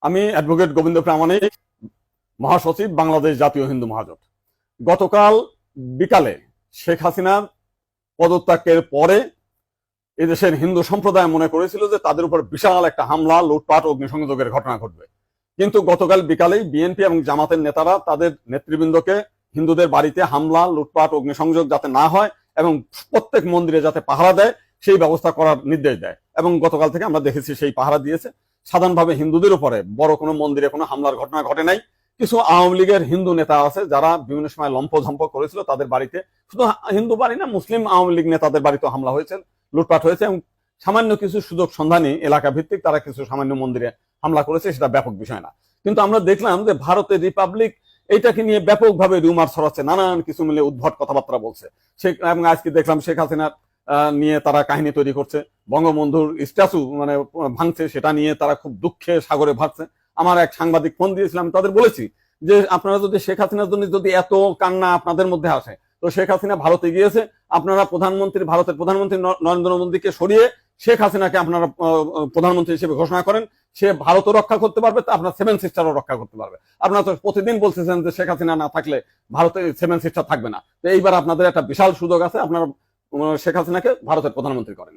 আমি অ্যাডভোকেট গোবিন্দ প্রামাণিক, মহাসচিব, বাংলাদেশ জাতীয় হিন্দু মহাজোট। গতকাল বিকালে শেখ হাসিনার পদত্যাগের পরে এদেশের হিন্দু সম্প্রদায় মনে করেছিল যে তাদের উপর বিশাল একটা হামলা, লুটপাট, অগ্নিসংযোগের ঘটনা ঘটবে। কিন্তু গতকাল বিকালেই বিএনপি এবং জামাতের নেতারা তাদের নেতৃবৃন্দকে হিন্দুদের বাড়িতে হামলা, লুটপাট, অগ্নিসংযোগ যাতে না হয় এবং প্রত্যেক মন্দিরে যাতে পাহারা দেয় সেই ব্যবস্থা করার নির্দেশ দেয়। এবং গতকাল থেকে আমরা দেখেছি সেই পাহারা দিয়েছে। সাধারণভাবে হিন্দুদের উপরে বড় কোনো মন্দিরে কোনো হামলার ঘটনা ঘটে নাই। কিছু আওয়ামী লীগের হিন্দু নেতা আছে যারা বিভিন্ন সময় লম্পঝম্প করেছিল, তাদের বাড়িতে, শুধু হিন্দু বাড়ি না, মুসলিম আওয়ামী লীগ নেতাদের বাড়িতে হামলা হয়েছে, লুটপাট হয়েছে এবং সামান্য কিছু সুযোগ সন্ধানী এলাকা ভিত্তিক তারা কিছু সামান্য মন্দিরে হামলা করেছে, সেটা ব্যাপক বিষয় না। কিন্তু আমরা দেখলাম যে ভারতের রিপাবলিক এইটাকে নিয়ে ব্যাপকভাবে রিউমার ছড়াচ্ছে, নানান কিছু মিলে উদ্ভট কথাবার্তা বলছে। এবং আজকে দেখলাম শেখ হাসিনার নিয়ে তারা কাহিনী তৈরি করছে, বঙ্গবন্ধুর স্ট্যাচু মানে ভাঙছে, সেটা নিয়ে তারা খুব দুঃখে সাগরে ভাসছে। আমার এক সাংবাদিক ফোন দিয়েছিলাম, তাদের বলেছি যে আপনারা যদি শেখ হাসিনার জন্য যদি এত কান্না আপনাদের মধ্যে আসে, তো শেখ হাসিনা ভারতে গিয়েছে, আপনারা ভারতের প্রধানমন্ত্রী নরেন্দ্র মোদীকে সরিয়ে শেখ হাসিনাকে আপনারা প্রধানমন্ত্রী হিসেবে ঘোষণা করেন, সে ভারতও রক্ষা করতে পারবে, আপনার সেভেন সিস্টারও রক্ষা করতে পারবে। আপনারা তো প্রতিদিন বলতেছেন যে শেখ হাসিনা না থাকলে ভারতে সেভেন সিস্টার থাকবে না। তো এইবার আপনাদের একটা বিশাল সুযোগ আছে, আপনারা শেখ হাসিনাকে ভারতের প্রধানমন্ত্রী করেন।